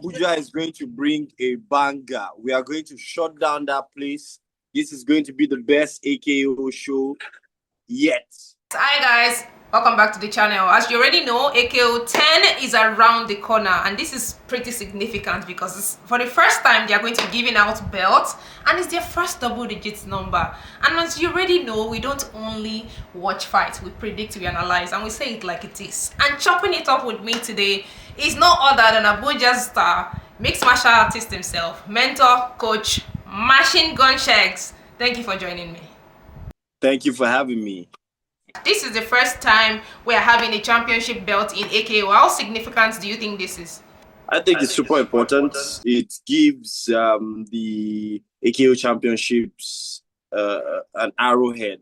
Abuja is going to bring a banger. We are going to shut down that place. This is going to be the best AKO show yet. Hi guys, welcome back to the channel. As you already know, AKO 10 is around the corner, and this is pretty significant because it's, for the first time they are going to be giving out belts, and it's their first double digits number. And as you already know, we don't only watch fights, we predict, we analyze, and we say it like it is. And chopping it up with me today is no other than Abuja's star, mixed martial artist himself, mentor, coach, machine Gun Sheggz. Thank you for joining me. Thank you for having me. This is the first time we are having a championship belt in AKO. How significant do you think this is? I think it's super important. It gives the AKO championships an arrowhead.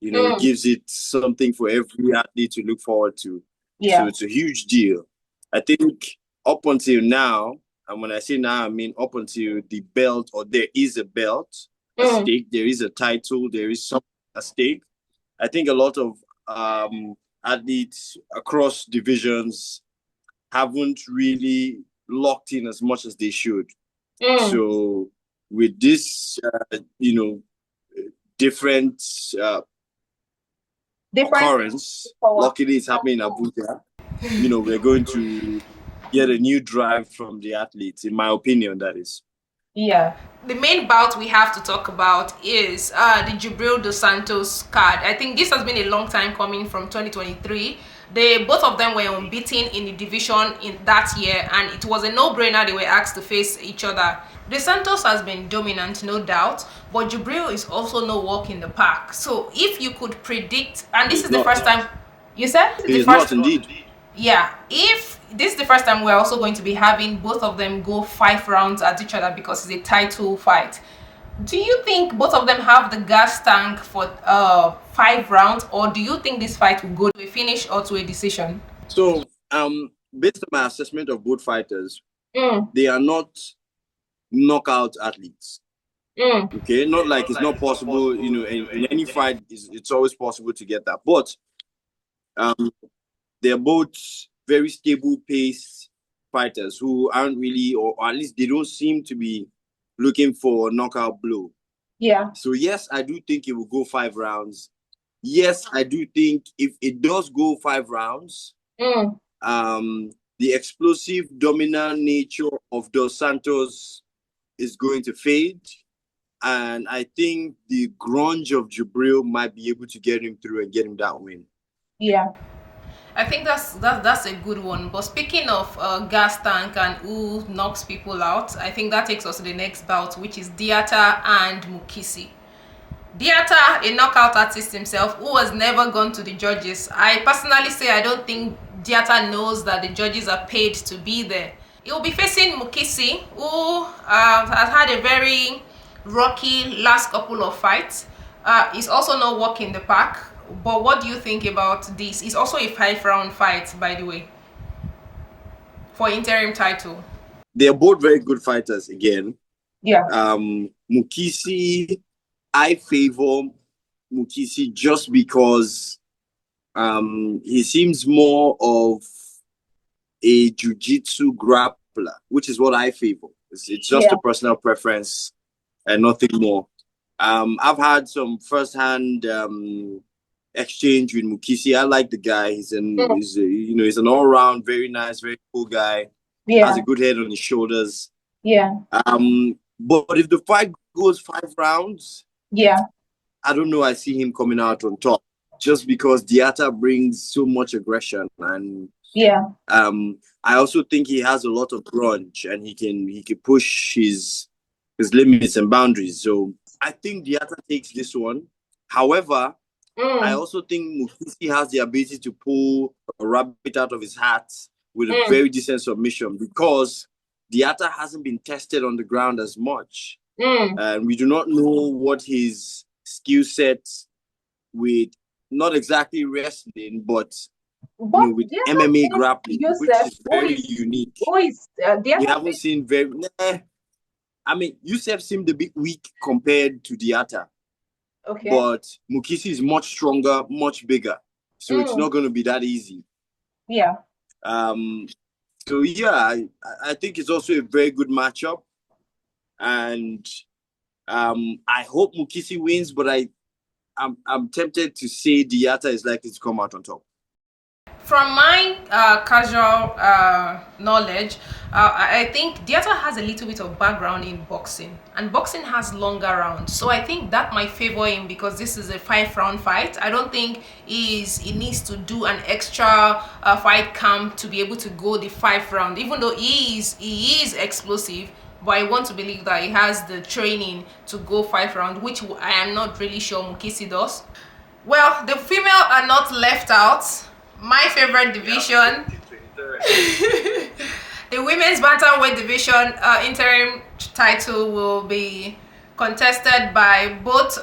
You know, it gives it something for every athlete to look forward to. Yeah. So it's a huge deal. I think up until now, and when I say now, I mean up until the belt, or there is a belt at stake, there is a title, there is something at stake. I think a lot of athletes across divisions haven't really locked in as much as they should. So with this, different occurrence, luckily it's happening in Abuja. We're going to get a new drive from the athletes, in my opinion, that is. Yeah. The main bout we have to talk about is the Jibril Do Santos card. I think this has been a long time coming from 2023. Both of them were unbeaten in the division in that year, and it was a no-brainer they were asked to face each other. Do Santos has been dominant, no doubt, but Jibril is also no walk in the park. So if you could predict, and this is the first time, you said? It's not indeed. Yeah, if this is the first time we're also going to be having both of them go 5 rounds at each other because it's a title fight. Do you think both of them have the gas tank for 5 rounds, or do you think this fight will go to a finish or to a decision? So, based on my assessment of both fighters, they are not knockout athletes. Okay, not like it's not possible, in any fight, it's always possible to get that. But they're both very stable pace fighters who aren't really, or at least they don't seem to be looking for a knockout blow. Yeah. So yes, I do think it will go 5 rounds. Yes, I do think if it does go 5 rounds, the explosive, dominant nature of Do Santos is going to fade. And I think the grunge of Jibril might be able to get him through and get him that win. Yeah. I think that's a good one. But speaking of gas tank and who knocks people out, I think that takes us to the next bout, which is Diata and Mukisi. Diata, a knockout artist himself, who has never gone to the judges. I personally say I don't think Diata knows that the judges are paid to be there. He will be facing Mukisi, who has had a very rocky last couple of fights. He's also not walking the park. But what do you think about this? It's also a 5-round fight, by the way, for interim title. They're both very good fighters again. Yeah. Mukisi, I favor Mukisi just because he seems more of a jiu-jitsu grappler, which is what I favor. It's just a personal preference and nothing more. I've had some first-hand exchange with Mukisi. I like the guy. He's an all-round, very nice, very cool guy. Yeah. Has a good head on his shoulders. Yeah. But if the fight goes 5 rounds, I don't know. I see him coming out on top just because Diata brings so much aggression, and I also think he has a lot of grunge, and he can push his limits and boundaries. So I think Diata takes this one. However, I also think Mukisi has the ability to pull a rabbit out of his hat with a very decent submission because Diata hasn't been tested on the ground as much. And we do not know what his skill set with, not exactly wrestling, but with MMA grappling, which is very unique. We haven't seen very... I mean, Yusef seemed a bit weak compared to Diata. Okay. But Mukisi is much stronger, much bigger. So it's not going to be that easy. Yeah. So yeah, I think it's also a very good matchup, and I hope Mukisi wins, but I'm tempted to say Diata is likely to come out on top. From my casual knowledge, I think Diata has a little bit of background in boxing, and boxing has longer rounds. So I think that might favor him because this is a 5-round fight. I don't think he needs to do an extra fight camp to be able to go the 5th round, even though he is explosive. But I want to believe that he has the training to go 5 rounds, which I am not really sure Mukisi does. Well, the female are not left out. My favorite division, the women's bantamweight division interim title will be contested by both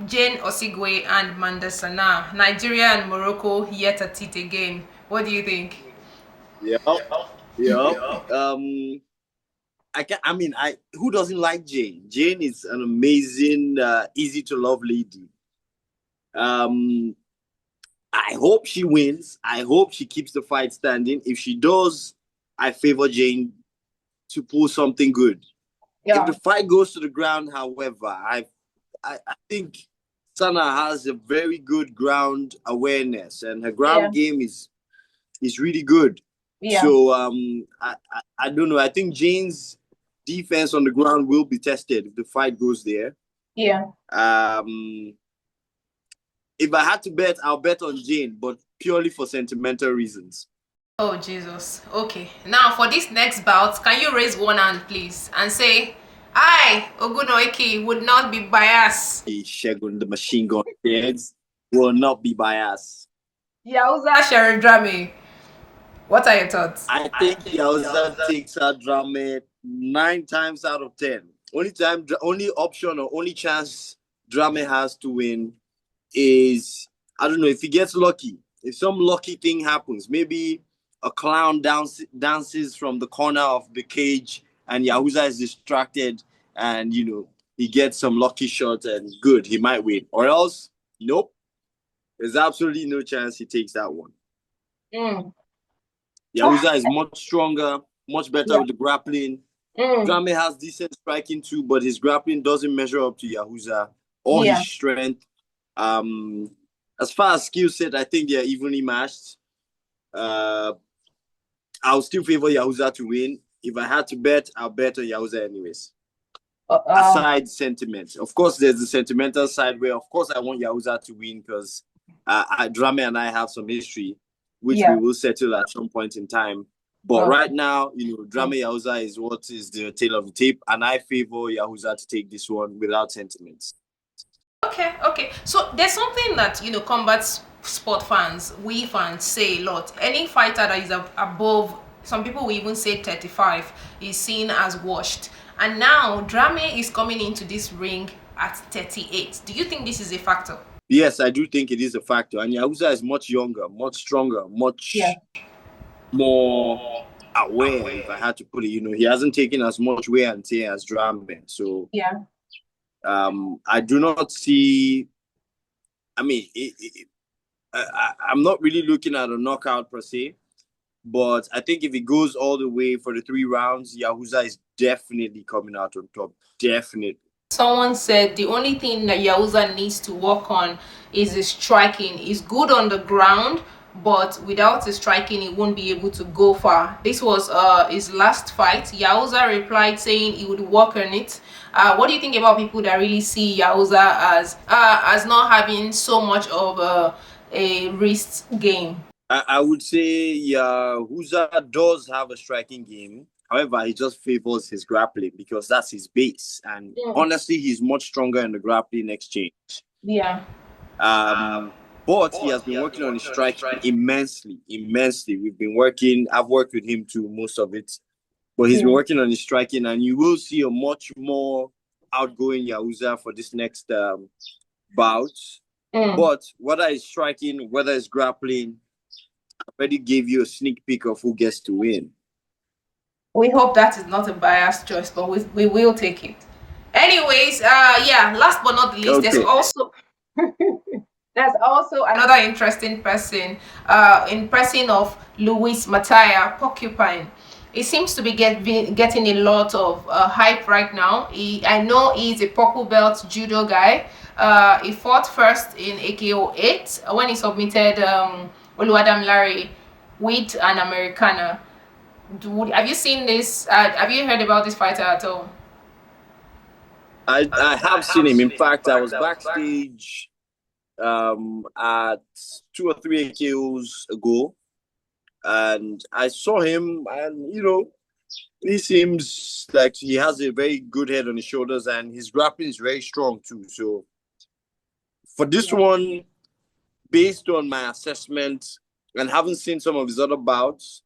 Jane Osigwe and Sanaa. Nigeria and Morocco yet at it again. What do you think? Yeah. Who doesn't like Jane? Jane is an amazing, easy to love lady. I hope she wins. I hope she keeps the fight standing. If she does, I favor Jane to pull something good. Yeah. If the fight goes to the ground, however, I think Sanaa has a very good ground awareness, and her ground game is really good. Yeah. So I don't know. I think Jane's defense on the ground will be tested if the fight goes there. Yeah. If I had to bet, I'll bet on Jane, but purely for sentimental reasons. Oh, Jesus. Okay. Now, for this next bout, can you raise one hand, please, and say, I, Ogunnoiki, would not be biased. Segun, the machine gun Sheggz, will not be biased. Yahuza, Cherif Drame. What are your thoughts? I think Yahuza takes her Drame 9 times out of 10. Only option or only chance Drame has to win is, I don't know, if he gets lucky, if some lucky thing happens, maybe a clown dances from the corner of the cage and Yahuza is distracted and, you know, he gets some lucky shot and good, he might win. Or else, nope, there's absolutely no chance he takes that one. Yahuza is much stronger, much better with the grappling. Drame has decent striking too, but his grappling doesn't measure up to Yahuza or his strength. As far as skill set, I think they're evenly matched. I'll still favor Yahuza to win. If I had to bet, I'll bet on Yahuza anyways. Aside sentiment. Of course, there's the sentimental side where, of course, I want Yahuza to win because Drame and I have some history, which we will settle at some point in time. But right now, you know, Drame Yahuza is what is the tail of the tape, and I favor Yahuza to take this one without sentiments. Okay. So there's something that, you know, combat sport fans, we fans say a lot. Any fighter that is above, some people will even say 35, is seen as washed. And now Drame is coming into this ring at 38. Do you think this is a factor? Yes, I do think it is a factor. And Yahuza is much younger, much stronger, much more aware, if I had to put it. You know, he hasn't taken as much wear and tear as Drame. So I do not see. I mean, I'm not really looking at a knockout per se, but I think if it goes all the way for the 3 rounds, Yahuza is definitely coming out on top. Definitely. Someone said the only thing that Yahuza needs to work on is his striking. He's good on the ground, but without his striking, he won't be able to go far. This was his last fight. Yahuza replied saying he would work on it. What do you think about people that really see Yahuza as not having so much of a wrist game? I would say Yahuza does have a striking game. However, he just favors his grappling because that's his base. And honestly, he's much stronger in the grappling exchange. Yeah. But he has been working on his striking immensely. I've worked with him too, most of it. But he's been working on his striking, and you will see a much more outgoing Yahuza for this next bout. But whether it's striking, whether it's grappling, I already gave you a sneak peek of who gets to win. We hope that is not a biased choice, but we will take it. Anyways, last but not least, there's also There's also another interesting person, in person of Luis Mataya, Porcupine. He seems to be getting a lot of hype right now. I know he's a purple belt judo guy. He fought first in AKO 8 when he submitted Oluwadam Larry with an Americana. Have you seen this? Have you heard about this fighter at all? I have seen him. In fact, I was backstage at 2 or 3 AKOs ago, and I saw him, and he seems like he has a very good head on his shoulders, and his grappling is very strong too. So for this one, based on my assessment and having seen some of his other bouts,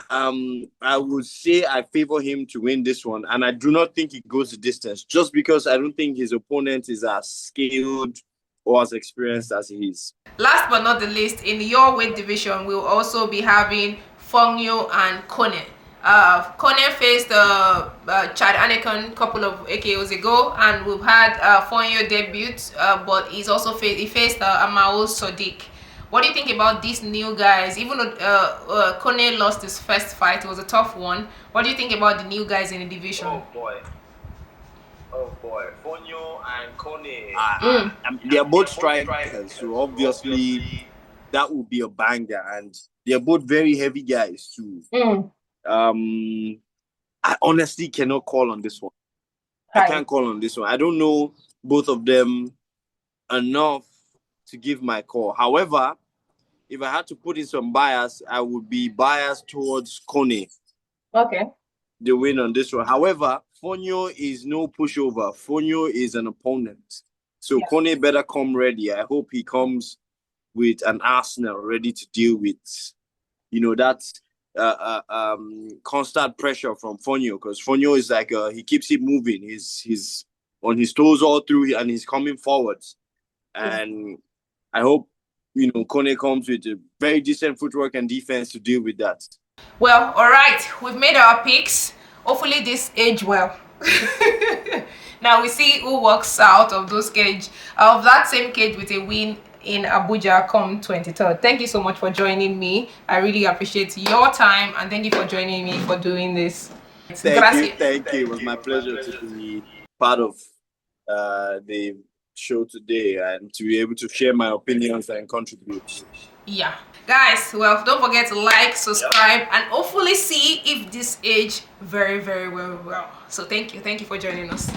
I would say I favor him to win this one, and I do not think he goes the distance, just because I don't think his opponent is as skilled or as experienced as he is. Last but not the least, in your weight division, we'll also be having Fongyo and Kone. Kone faced Chad Anakin a couple of AKOs ago, and we've had Fongyo debut, but he faced Amao Sodiq. What do you think about these new guys? Even though Kone lost his first fight, it was a tough one. What do you think about the new guys in the division? Oh boy, Fonyo and Kone. They are both strikers, so obviously that would be a banger, and they are both very heavy guys too. I honestly cannot call on this one. I can't call on this one. I don't know both of them enough to give my call. However, if I had to put in some bias, I would be biased towards Kone. Okay. The win on this one. However, Fonyo is no pushover. Fonyo is an opponent. So Kone better come ready. I hope he comes with an arsenal ready to deal with, that constant pressure from Fonyo, because Fonyo is like he keeps it moving. He's on his toes all through, and he's coming forwards. And I hope Kone comes with a very decent footwork and defense to deal with that. Well, all right, we've made our picks. Hopefully this age well. Now we see who walks out of that same cage with a win in Abuja come 23rd. Thank you so much for joining me. I really appreciate your time, and thank you for joining me for doing this. Thank you. It was my pleasure to be part of the show today and to be able to share my opinions and contribute. Yeah, guys, well, don't forget to like, subscribe, and hopefully see if this age very, very well. So thank you for joining us.